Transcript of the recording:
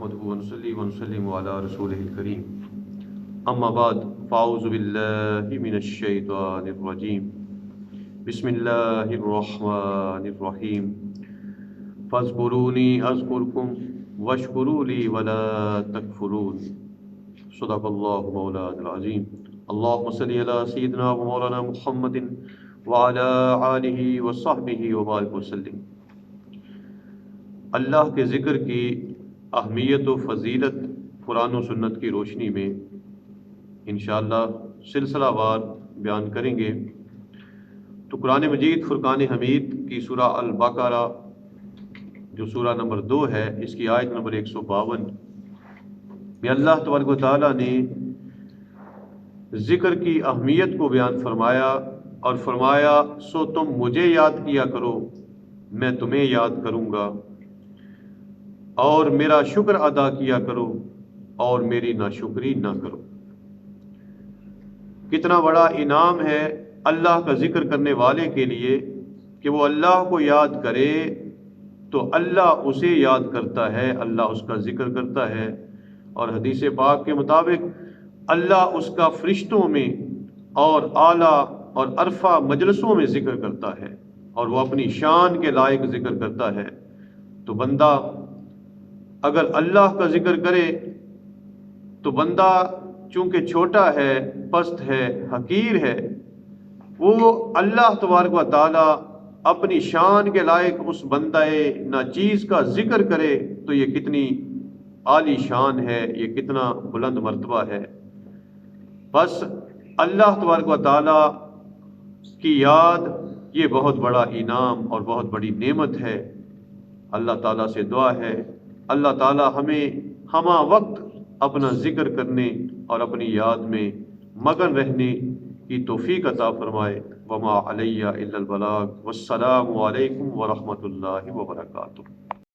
نحمده ونصلي ونسلم على رسوله الكريم اما بعد فاعوذ بالله من الشیطان الرجیم بسم اللہ الرحمن الرحیم فاذکرونی اذکرکم واشکروا لی ولا تکفرون صدق اللہ مولانا العظیم اللہم صلی علی سیدنا و مولانا محمد وعلی آلہ وصحبہ وبارک وسلم۔ اللہ کے ذکر کی اہمیت و فضیلت قرآن و سنت کی روشنی میں انشاءاللہ سلسلہ وار بیان کریں گے۔ تو قرآن مجید فرقان حمید کی سورہ البقرہ جو سورہ نمبر 2 ہے، اس کی آیت نمبر 152 میں اللہ تبارک و تعالیٰ نے ذکر کی اہمیت کو بیان فرمایا اور فرمایا سو تم مجھے یاد کیا کرو، میں تمہیں یاد کروں گا، اور میرا شکر ادا کیا کرو اور میری ناشکری نہ کرو۔ کتنا بڑا انعام ہے اللہ کا ذکر کرنے والے کے لیے کہ وہ اللہ کو یاد کرے تو اللہ اسے یاد کرتا ہے، اللہ اس کا ذکر کرتا ہے، اور حدیث پاک کے مطابق اللہ اس کا فرشتوں میں اور اعلیٰ اور عرفہ مجلسوں میں ذکر کرتا ہے، اور وہ اپنی شان کے لائق ذکر کرتا ہے۔ تو بندہ اگر اللہ کا ذکر کرے تو بندہ چونکہ چھوٹا ہے، پست ہے، حقیر ہے، وہ اللہ تبارک و تعالیٰ اپنی شان کے لائق اس بندہ ناچیز کا ذکر کرے تو یہ کتنی عالی شان ہے، یہ کتنا بلند مرتبہ ہے۔ بس اللہ تبارک و تعالیٰ کی یاد یہ بہت بڑا انعام اور بہت بڑی نعمت ہے۔ اللہ تعالیٰ سے دعا ہے اللہ تعالیٰ ہمیں ہمہ وقت اپنا ذکر کرنے اور اپنی یاد میں مگن رہنے کی توفیق عطا فرمائے۔ وما علیہ الا البلاغ، والسلام علیکم ورحمۃ اللہ وبرکاتہ۔